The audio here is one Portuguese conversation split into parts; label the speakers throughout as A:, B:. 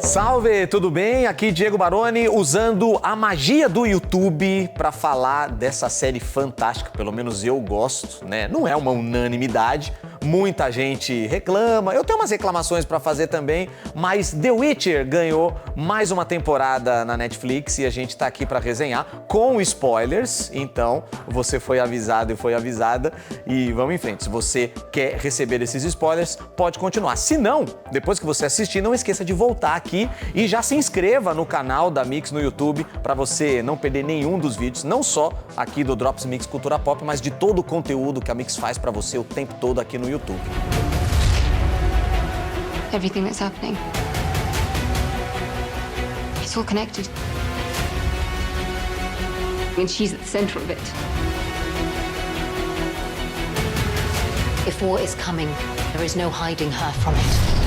A: Salve, tudo bem? Aqui Diego Baroni, usando a magia do YouTube para falar dessa série fantástica, pelo menos eu gosto, né? Não é uma unanimidade, muita gente reclama, eu tenho umas reclamações para fazer também, mas The Witcher ganhou mais uma temporada na Netflix e a gente tá aqui para resenhar com spoilers, então você foi avisado e foi avisada e vamos em frente. Se você quer receber esses spoilers, pode continuar. Se não, depois que você assistir, não esqueça de voltar aqui e já se inscreva no canal da Mix no YouTube para você não perder nenhum dos vídeos, não só aqui do Drops Mix Cultura Pop, mas de todo o conteúdo que a Mix faz para você o tempo todo aqui no YouTube.
B: Everything that's happening, it's all connected. And she's at the center of it. If war is coming, there is no hiding her from it.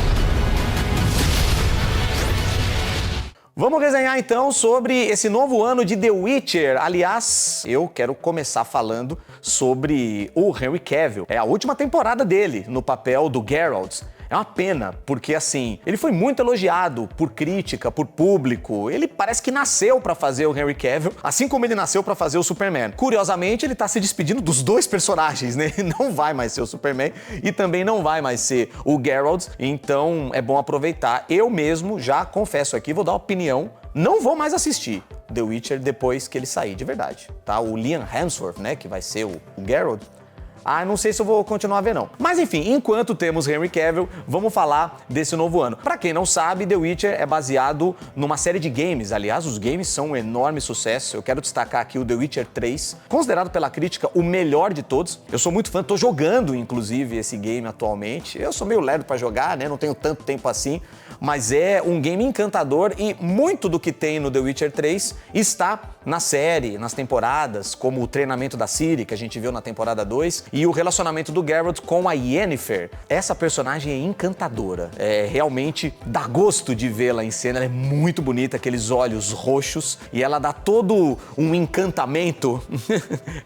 A: Vamos resenhar então sobre esse novo ano de The Witcher. Aliás, eu quero começar falando sobre o Henry Cavill. É a última temporada dele no papel do Geralt. É uma pena, porque assim, ele foi muito elogiado por crítica, por público. Ele parece que nasceu pra fazer o Henry Cavill, assim como ele nasceu pra fazer o Superman. Curiosamente, ele tá se despedindo dos dois personagens, né? Ele não vai mais ser o Superman e também não vai mais ser o Geralt, então é bom aproveitar. Eu mesmo, já confesso aqui, vou dar opinião, não vou mais assistir The Witcher depois que ele sair, de verdade, tá? O Liam Hemsworth, né, que vai ser o Geralt, não sei se eu vou continuar a ver não. Mas enfim, enquanto temos Henry Cavill, vamos falar desse novo ano. Pra quem não sabe, The Witcher é baseado numa série de games. Aliás, os games são um enorme sucesso. Eu quero destacar aqui o The Witcher 3, considerado pela crítica o melhor de todos. Eu sou muito fã, tô jogando inclusive esse game atualmente. Eu sou meio lerdo pra jogar, né? Não tenho tanto tempo assim, mas é um game encantador e muito do que tem no The Witcher 3 está na série, nas temporadas, como o treinamento da Ciri, que a gente viu na temporada 2, e o relacionamento do Geralt com a Yennefer. Essa personagem é encantadora, realmente dá gosto de vê-la em cena, ela é muito bonita, aqueles olhos roxos, e ela dá todo um encantamento.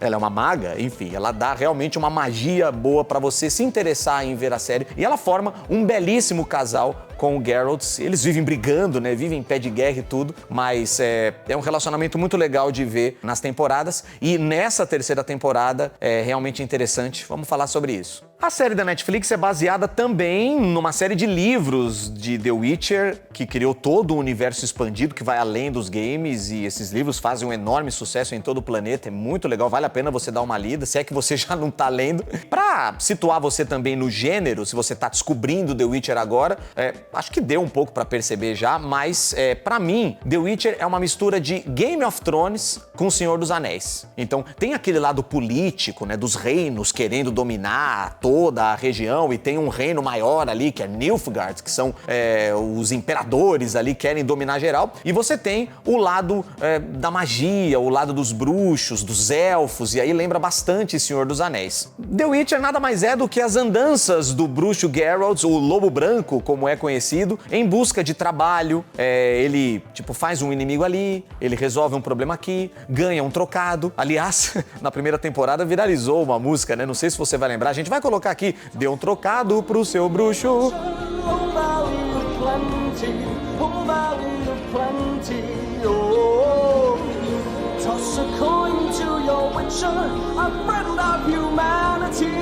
A: Ela é uma maga, enfim, ela dá realmente uma magia boa pra você se interessar em ver a série, e ela forma um belíssimo casal com o Geralt. Eles vivem brigando, né? Vivem em pé de guerra e tudo, mas é um relacionamento muito legal de ver nas temporadas, e nessa terceira temporada é realmente interessante. Vamos falar sobre isso. A série da Netflix é baseada também numa série de livros de The Witcher, que criou todo um universo expandido que vai além dos games, e esses livros fazem um enorme sucesso em todo o planeta. É muito legal, vale a pena você dar uma lida, se é que você já não tá lendo. Pra situar você também no gênero, se você tá descobrindo The Witcher agora, acho que deu um pouco pra perceber já, mas pra mim, The Witcher é uma mistura de Game of Thrones com O Senhor dos Anéis. Então tem aquele lado político, né, dos reinos querendo dominar toda a região, e tem um reino maior ali, que é Nilfgaard, que são os imperadores ali, querem dominar geral, e você tem o lado da magia, o lado dos bruxos, dos elfos, e aí lembra bastante Senhor dos Anéis. The Witcher nada mais é do que as andanças do bruxo Geralt, o Lobo Branco, como é conhecido, em busca de trabalho. Ele, faz um inimigo ali, ele resolve um problema aqui, ganha um trocado. Aliás, na primeira temporada viralizou uma música, né? Não sei se você vai lembrar, a gente vai colocar aqui, dê um trocado pro seu bruxo.
C: Toss a coin to your witcher, a friend of humanity.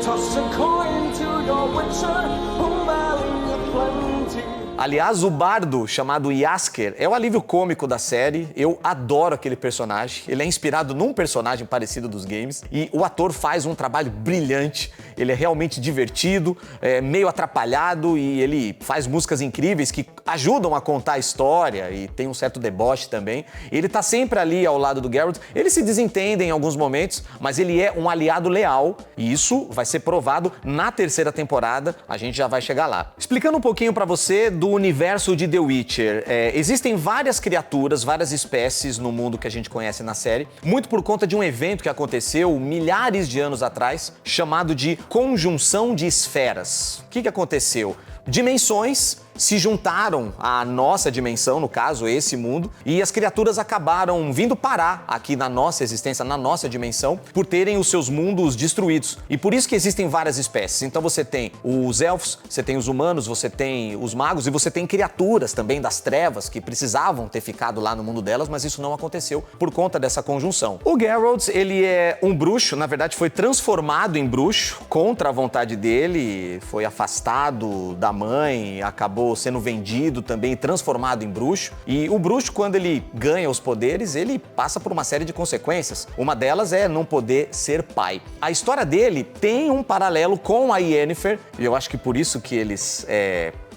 C: Toss a coin to your witcher, oh valley of plenty.
A: Aliás, o bardo chamado Jaskier é o alívio cômico da série. Eu adoro aquele personagem. Ele é inspirado num personagem parecido dos games e o ator faz um trabalho brilhante. Ele é realmente divertido, meio atrapalhado, e ele faz músicas incríveis que ajudam a contar a história e tem um certo deboche também. Ele tá sempre ali ao lado do Geralt. Eles se desentendem em alguns momentos, mas ele é um aliado leal e isso vai ser provado na terceira temporada. A gente já vai chegar lá. Explicando um pouquinho pra você do universo de The Witcher, existem várias criaturas, várias espécies no mundo que a gente conhece na série, muito por conta de um evento que aconteceu milhares de anos atrás, chamado de Conjunção de Esferas. O que aconteceu? Dimensões se juntaram à nossa dimensão, no caso, esse mundo, e as criaturas acabaram vindo parar aqui na nossa existência, na nossa dimensão, por terem os seus mundos destruídos. E por isso que existem várias espécies. Então você tem os elfos, você tem os humanos, você tem os magos e você tem criaturas também das trevas que precisavam ter ficado lá no mundo delas, mas isso não aconteceu por conta dessa conjunção. O Geralt, ele é um bruxo, na verdade foi transformado em bruxo contra a vontade dele, foi afastado da mãe, acabou sendo vendido também, transformado em bruxo. E o bruxo, quando ele ganha os poderes, ele passa por uma série de consequências. Uma delas é não poder ser pai. A história dele tem um paralelo com a Yennefer, e eu acho que por isso que eles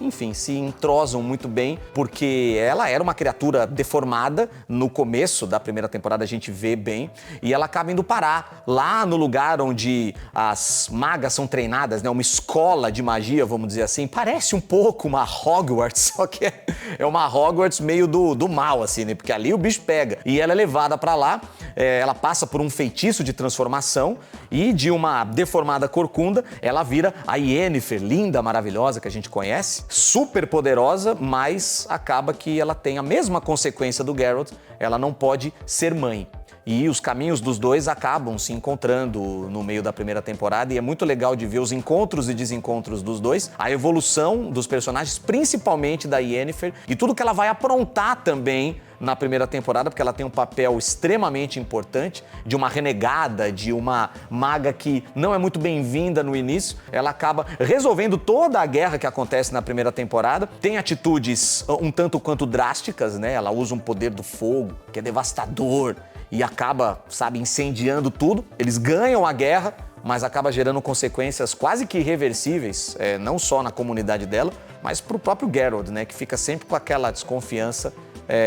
A: enfim, se entrosam muito bem, porque ela era uma criatura deformada. No começo da primeira temporada a gente vê bem, e ela acaba indo parar lá no lugar onde as magas são treinadas, né? Uma escola de magia, vamos dizer assim. Parece um pouco uma Hogwarts, só que é uma Hogwarts meio do mal, assim, né? Porque ali o bicho pega. E ela é levada pra lá, ela passa por um feitiço de transformação, e de uma deformada corcunda, ela vira a Yennefer, linda, maravilhosa, que a gente conhece, super poderosa, mas acaba que ela tem a mesma consequência do Geralt, ela não pode ser mãe. E os caminhos dos dois acabam se encontrando no meio da primeira temporada, e é muito legal de ver os encontros e desencontros dos dois, a evolução dos personagens, principalmente da Yennefer, e tudo que ela vai aprontar também na primeira temporada, porque ela tem um papel extremamente importante, de uma renegada, de uma maga que não é muito bem-vinda no início. Ela acaba resolvendo toda a guerra que acontece na primeira temporada, tem atitudes um tanto quanto drásticas, né? Ela usa um poder do fogo, que é devastador, e acaba, sabe, incendiando tudo. Eles ganham a guerra, mas acaba gerando consequências quase que irreversíveis, não só na comunidade dela, mas pro próprio Geralt, né, que fica sempre com aquela desconfiança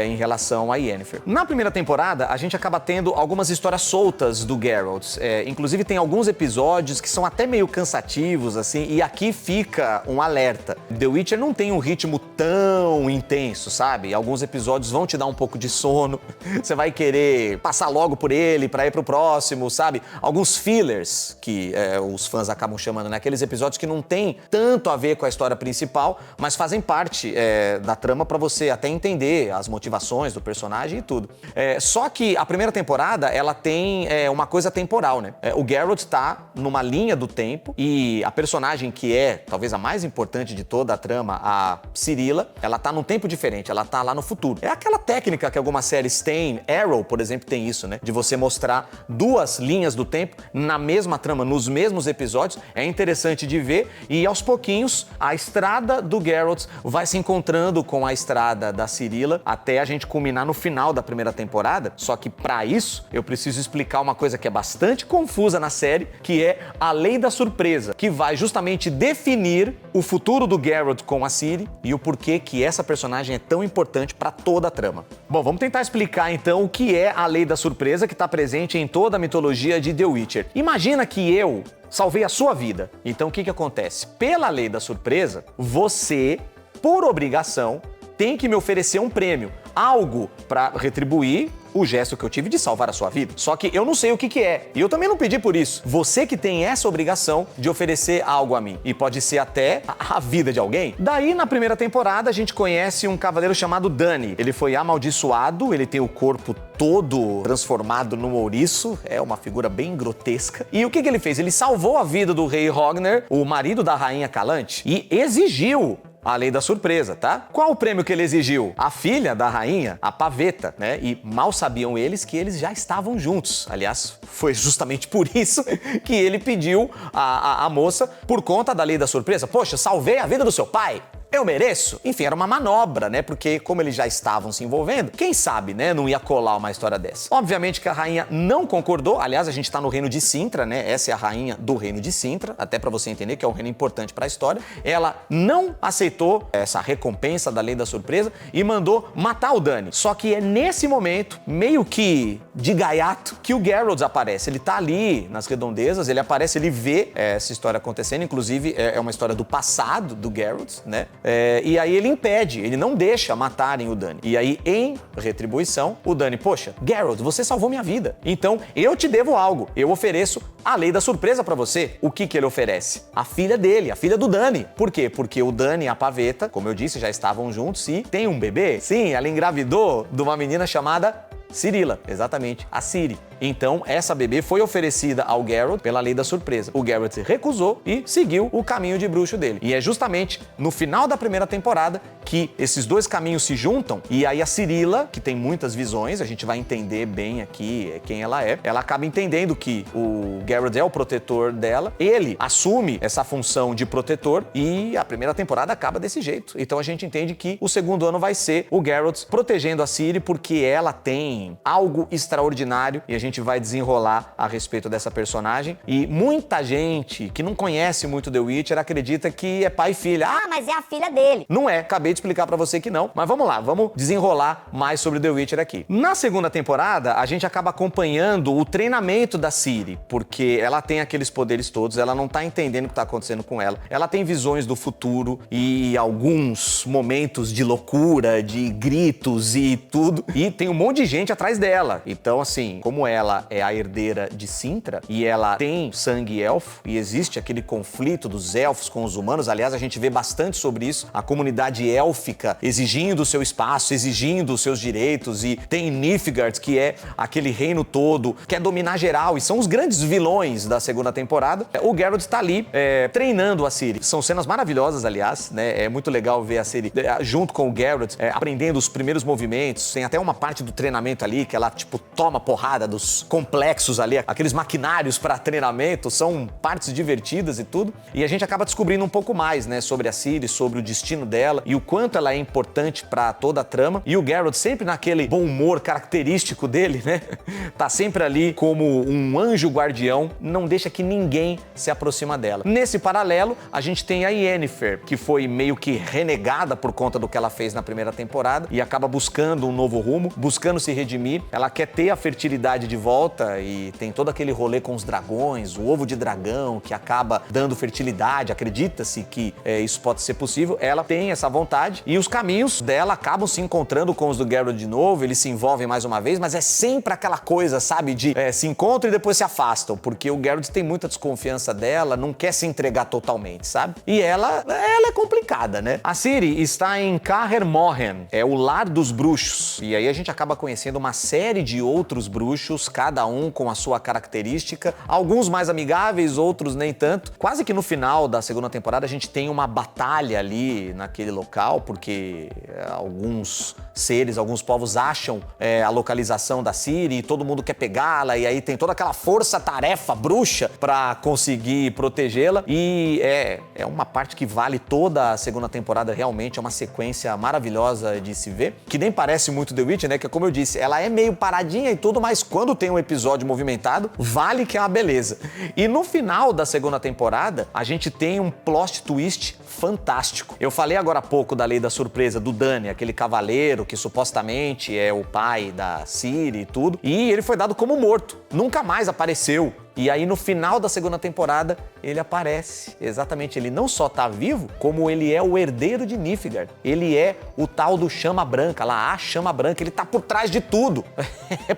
A: em relação a Yennefer. Na primeira temporada, a gente acaba tendo algumas histórias soltas do Geralt. Inclusive, tem alguns episódios que são até meio cansativos, assim, e aqui fica um alerta. The Witcher não tem um ritmo tão intenso, sabe? Alguns episódios vão te dar um pouco de sono, você vai querer passar logo por ele pra ir pro próximo, sabe? Alguns fillers, que os fãs acabam chamando, né? Aqueles episódios que não tem tanto a ver com a história principal, mas fazem parte da trama pra você até entender as motivações do personagem e tudo. Só que a primeira temporada, ela tem uma coisa temporal, né? O Geralt tá numa linha do tempo, e a personagem que é talvez a mais importante de toda a trama, a Cirilla, ela tá num tempo diferente, ela tá lá no futuro. É aquela técnica que algumas séries têm, Arrow, por exemplo, tem isso, né? De você mostrar duas linhas do tempo na mesma trama, nos mesmos episódios. É interessante de ver, e aos pouquinhos a estrada do Geralt vai se encontrando com a estrada da Cirilla, até a gente culminar no final da primeira temporada. Só que para isso eu preciso explicar uma coisa que é bastante confusa na série, que é a Lei da Surpresa, que vai justamente definir o futuro do Geralt com a Ciri e o porquê que essa personagem é tão importante para toda a trama. Bom, vamos tentar explicar então o que é a Lei da Surpresa, que está presente em toda a mitologia de The Witcher. Imagina que eu salvei a sua vida. Então o que acontece? Pela Lei da Surpresa, você, por obrigação, tem que me oferecer um prêmio, algo para retribuir o gesto que eu tive de salvar a sua vida. Só que eu não sei o que é, e eu também não pedi por isso. Você que tem essa obrigação de oferecer algo a mim, e pode ser até a vida de alguém. Daí, na primeira temporada, a gente conhece um cavaleiro chamado Dany. Ele foi amaldiçoado, ele tem o corpo todo transformado num ouriço, é uma figura bem grotesca. E o que ele fez? Ele salvou a vida do rei Rogner, o marido da rainha Calante, e exigiu a Lei da Surpresa, tá? Qual o prêmio que ele exigiu? A filha da rainha, a Pavetta, né? E mal sabiam eles que eles já estavam juntos. Aliás, foi justamente por isso que ele pediu a moça, por conta da Lei da Surpresa. Poxa, salvei a vida do seu pai, eu mereço? Enfim, era uma manobra, né? Porque como eles já estavam se envolvendo, quem sabe, né? Não ia colar uma história dessa. Obviamente que a rainha não concordou. Aliás, a gente tá no reino de Cintra, né? Essa é a rainha do reino de Cintra, até pra você entender que é um reino importante pra história. Ela não aceitou essa recompensa da Lei da Surpresa e mandou matar o Dany. Só que é nesse momento, meio que de gaiato que o Geralt aparece. Ele tá ali nas redondezas, ele aparece, ele vê essa história acontecendo, inclusive é uma história do passado do Geralt, né? E aí ele impede, ele não deixa matarem o Dany. E aí, em retribuição, o Dany, poxa, Geralt, você salvou minha vida. Então, eu te devo algo. Eu ofereço a lei da surpresa pra você. O que ele oferece? A filha dele, a filha do Dany. Por quê? Porque o Dany e a Pavetta, como eu disse, já estavam juntos e tem um bebê. Sim, ela engravidou de uma menina chamada Cirilla, exatamente, a Ciri. Então, essa bebê foi oferecida ao Geralt pela lei da surpresa. O Geralt se recusou e seguiu o caminho de bruxo dele. E é justamente no final da primeira temporada que esses dois caminhos se juntam e aí a Cirilla, que tem muitas visões, a gente vai entender bem aqui quem ela é, ela acaba entendendo que o Geralt é o protetor dela, ele assume essa função de protetor e a primeira temporada acaba desse jeito. Então a gente entende que o segundo ano vai ser o Geralt protegendo a Ciri porque ela tem algo extraordinário e a gente vai desenrolar a respeito dessa personagem. E muita gente que não conhece muito The Witcher acredita que é pai e filha.
D: Ah, mas é a filha dele.
A: Não é, acabei de explicar pra você que não. Mas vamos lá, vamos desenrolar mais sobre The Witcher aqui. Na segunda temporada, a gente acaba acompanhando o treinamento da Ciri, porque ela tem aqueles poderes todos, ela não tá entendendo o que tá acontecendo com ela. Ela tem visões do futuro e alguns momentos de loucura, de gritos e tudo. E tem um monte de gente atrás dela. Então, assim, como ela é a herdeira de Cintra e ela tem sangue elfo e existe aquele conflito dos elfos com os humanos, aliás, a gente vê bastante sobre isso, a comunidade élfica exigindo o seu espaço, exigindo os seus direitos e tem Nilfgaard, que é aquele reino todo, quer dominar geral e são os grandes vilões da segunda temporada. O Geralt tá ali treinando a Ciri. São cenas maravilhosas, aliás, né? É muito legal ver a Ciri junto com o Geralt aprendendo os primeiros movimentos, tem até uma parte do treinamento ali que ela, tipo, toma porrada dos complexos ali, aqueles maquinários para treinamento, são partes divertidas e tudo. E a gente acaba descobrindo um pouco mais, né, sobre a Ciri, sobre o destino dela e o quanto ela é importante para toda a trama. E o Geralt sempre naquele bom humor característico dele, né? Tá sempre ali como um anjo guardião, não deixa que ninguém se aproxima dela. Nesse paralelo, a gente tem a Yennefer, que foi meio que renegada por conta do que ela fez na primeira temporada e acaba buscando um novo rumo, buscando se redimir. Ela quer ter a fertilidade de volta e tem todo aquele rolê com os dragões, o ovo de dragão que acaba dando fertilidade, acredita-se que isso pode ser possível. Ela tem essa vontade e os caminhos dela acabam se encontrando com os do Geralt de novo, eles se envolvem mais uma vez, mas é sempre aquela coisa, sabe, de se encontram e depois se afastam, porque o Geralt tem muita desconfiança dela, não quer se entregar totalmente, sabe? E ela é complicada, né? A Ciri está em Kaer Morhen, é o lar dos bruxos, e aí a gente acaba conhecendo uma série de outros bruxos, cada um com a sua característica, alguns mais amigáveis, outros nem tanto. Quase que no final da segunda temporada a gente tem uma batalha ali naquele local, porque alguns seres, alguns povos acham a localização da Ciri e todo mundo quer pegá-la, e aí tem toda aquela força-tarefa bruxa pra conseguir protegê-la, e é uma parte que vale toda a segunda temporada, realmente é uma sequência maravilhosa de se ver, que nem parece muito The Witcher, né, que como eu disse, ela é meio paradinha e tudo, mas quando tem um episódio movimentado, vale que é uma beleza. E no final da segunda temporada, a gente tem um plot twist fantástico. Eu falei agora há pouco da lei da surpresa do Dany, aquele cavaleiro que supostamente é o pai da Ciri e tudo, e ele foi dado como morto, nunca mais apareceu. E aí no final da segunda temporada ele aparece, exatamente, ele não só tá vivo, como ele é o herdeiro de Nilfgaard. Ele é o tal do Chama Branca, lá a Chama Branca, ele tá por trás de tudo.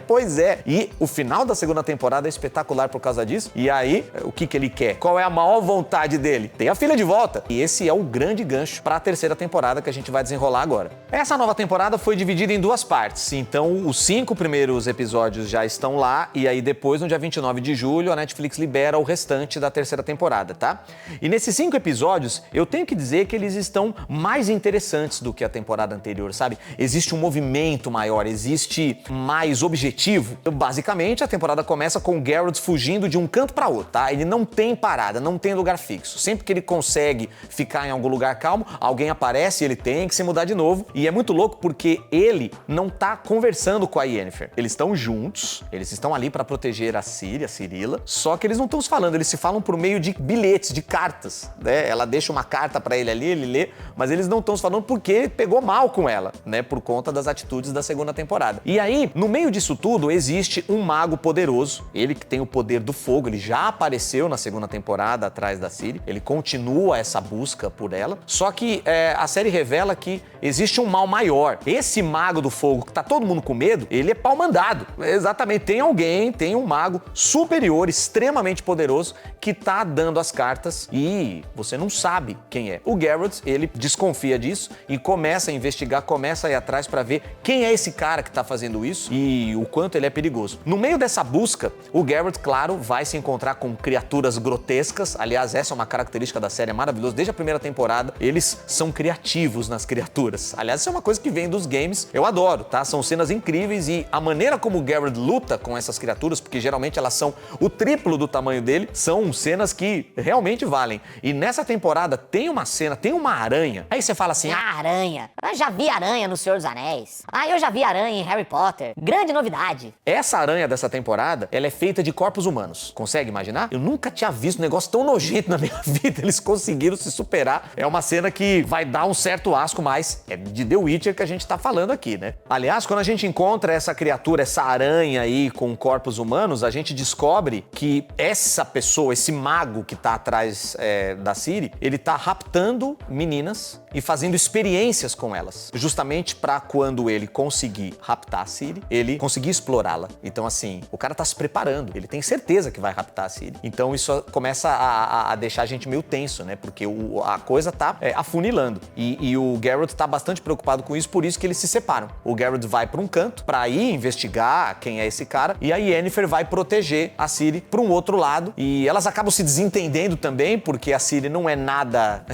A: Pois é, e o final da segunda temporada é espetacular por causa disso. E aí, o que ele quer? Qual é a maior vontade dele? Tem a filha de volta. E esse é o grande gancho para a terceira temporada que a gente vai desenrolar agora. Essa nova temporada foi dividida em duas partes, então os 5 primeiros episódios já estão lá, e aí depois, no dia 29 de julho, a Netflix libera o restante da terceira temporada, tá? E nesses 5 episódios, eu tenho que dizer que eles estão mais interessantes do que a temporada anterior, sabe? Existe um movimento maior, existe mais objetivo. Basicamente, a temporada começa com o Geralt fugindo de um canto para outro, tá? Ele não tem parada, não tem lugar fixo. Sempre que ele consegue ficar em algum lugar calmo, alguém aparece e ele tem que se mudar de novo. E é muito louco porque ele não tá conversando com a Yennefer. Eles estão juntos, eles estão ali para proteger a Ciri, a Cirilla, toda, só que eles não estão se falando, eles se falam por meio de bilhetes, de cartas, né? Ela deixa uma carta pra ele ali, ele lê, mas eles não estão se falando porque pegou mal com ela, né? Por conta das atitudes da segunda temporada. E aí, no meio disso tudo, existe um mago poderoso, ele que tem o poder do fogo, ele já apareceu na segunda temporada atrás da Ciri, ele continua essa busca por ela, só que a série revela que existe um mal maior. Esse mago do fogo, que tá todo mundo com medo, ele é pau mandado. Exatamente, tem um mago superior, extremamente poderoso, que tá dando as cartas e você não sabe quem é. O Geralt, ele desconfia disso e começa a investigar, começa a ir atrás pra ver quem é esse cara que tá fazendo isso e o quanto ele é perigoso. No meio dessa busca, o Geralt, claro, vai se encontrar com criaturas grotescas. Aliás, essa é uma característica da série, é maravilhoso. Desde a primeira temporada, eles são criativos nas criaturas. Aliás, isso é uma coisa que vem dos games, eu adoro, tá? São cenas incríveis e a maneira como o Geralt luta com essas criaturas, porque geralmente elas são o triplo do tamanho dele, são cenas que realmente valem. E nessa temporada tem uma cena, tem uma aranha. Aí você fala assim,
D: Aranha. Eu já vi aranha no Senhor dos Anéis. Eu já vi aranha em Harry Potter. Grande novidade.
A: essa aranha dessa temporada, ela é feita de corpos humanos. Consegue imaginar? Eu nunca tinha visto um negócio tão nojento na minha vida. Eles conseguiram se superar. É uma cena que vai dar um certo asco, mas é de The Witcher que a gente tá falando aqui, né? Aliás, quando a gente encontra essa criatura, essa aranha aí com corpos humanos, a gente descobre que essa pessoa, esse mago que tá atrás da Ciri, ele tá raptando meninas e fazendo experiências com elas. Justamente pra quando ele conseguir raptar a Ciri, ele conseguir explorá-la. Então, assim, o cara tá se preparando. Ele tem certeza que vai raptar a Ciri. Então, isso começa a deixar a gente meio tenso, né? Porque a coisa tá afunilando. E o Geralt tá bastante preocupado com isso, por isso que eles se separam. O Geralt vai pra um canto pra ir investigar quem é esse cara, e a Yennefer vai proteger a Ciri pra um outro lado. E elas acabam se desentendendo também, porque a Ciri não é nada...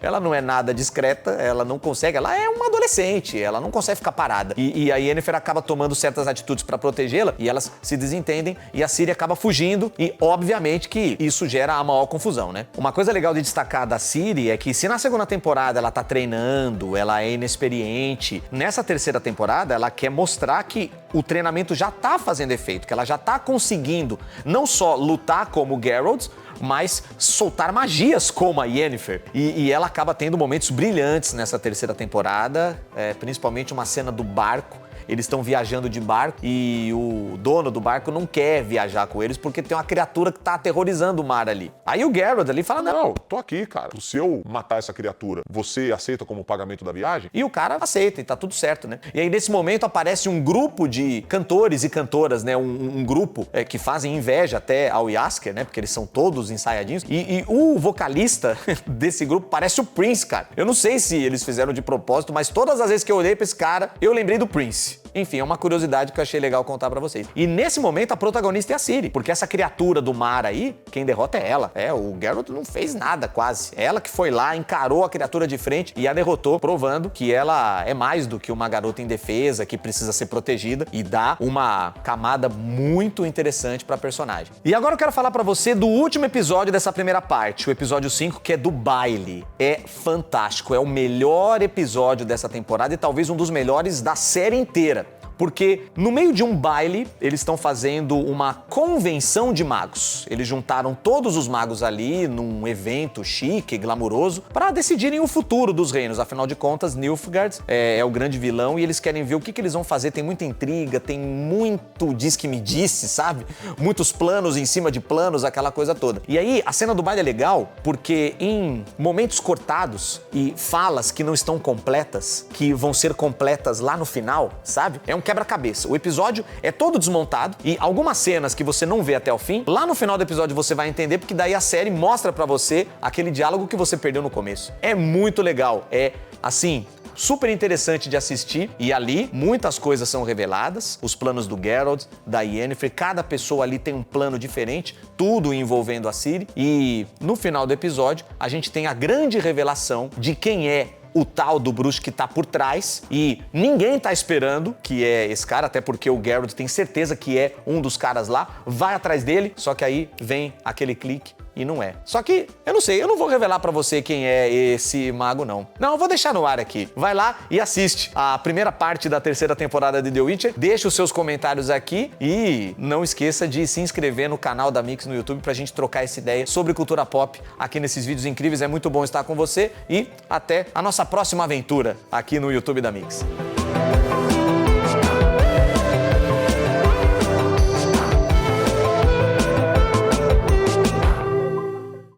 A: ela não é nada discreta, ela não consegue... Ela é uma adolescente, ela não consegue ficar parada. E a Yennefer acaba tomando certas atitudes pra protegê-la, e elas se desentendem, e a Ciri acaba fugindo, e obviamente que isso gera a maior confusão, né? Uma coisa legal de destacar da Ciri é que se na segunda temporada ela tá treinando, ela é inexperiente, nessa terceira temporada ela quer mostrar que o treinamento já tá fazendo efeito, que ela já tá conseguindo não só lutar como o Geralt, mas soltar magias como a Yennefer. E ela acaba tendo momentos brilhantes nessa terceira temporada, principalmente uma cena do barco. Eles estão viajando de barco e o dono do barco não quer viajar com eles porque tem uma criatura que tá aterrorizando o mar ali. Aí o Geralt ali fala, não,
E: Tô aqui, cara. Se eu matar essa criatura, você aceita como pagamento da viagem?
A: e o cara aceita e tá tudo certo, né? E aí nesse momento aparece um grupo de cantores e cantoras, né? Um grupo que fazem inveja até ao Jaskier, né? Porque eles são todos ensaiadinhos. E o vocalista desse grupo parece o Prince, cara. Eu não sei se eles fizeram de propósito, mas todas as vezes que eu olhei pra esse cara, eu lembrei do Prince. Enfim, é uma curiosidade que eu achei legal contar pra vocês. E nesse momento a protagonista é a Ciri, porque essa criatura do mar aí, quem derrota é ela. O Geralt não fez nada quase. Ela que foi lá, encarou a criatura de frente e a derrotou, provando que ela é mais do que uma garota indefesa, que precisa ser protegida e dá uma camada muito interessante pra personagem. E agora eu quero falar pra você do último episódio dessa primeira parte, o episódio 5, que é do baile. É fantástico, é o melhor episódio dessa temporada e talvez um dos melhores da série inteira. Porque no meio de um baile, eles estão fazendo uma convenção de magos. Eles juntaram todos os magos ali num evento chique, glamuroso, para decidirem o futuro dos reinos. Afinal de contas, Nilfgaard é o grande vilão e eles querem ver o que eles vão fazer. Tem muita intriga, tem muito diz-que-me-disse, sabe? Muitos planos em cima de planos, aquela coisa toda. E aí, a cena do baile é legal porque em momentos cortados e falas que não estão completas, que vão ser completas lá no final, sabe? É um quebra-cabeça. O episódio é todo desmontado e algumas cenas que você não vê até o fim, lá no final do episódio você vai entender, porque daí a série mostra pra você aquele diálogo que você perdeu no começo. É muito legal, é assim, super interessante de assistir e ali muitas coisas são reveladas, os planos do Geralt, da Yennefer, cada pessoa ali tem um plano diferente, tudo envolvendo a Ciri e no final do episódio a gente tem a grande revelação de quem é o tal do bruxo que tá por trás e ninguém tá esperando que é esse cara, até porque o Geralt tem certeza que é um dos caras lá, vai atrás dele, só que aí vem aquele clique e não é. Só que, eu não sei, eu não vou revelar pra você quem é esse mago, não. Não, eu vou deixar no ar aqui. Vai lá e assiste a primeira parte da terceira temporada de The Witcher, deixa os seus comentários aqui e não esqueça de se inscrever no canal da Mix no YouTube pra gente trocar essa ideia sobre cultura pop aqui nesses vídeos incríveis. É muito bom estar com você e até a nossa próxima aventura aqui no YouTube da Mix.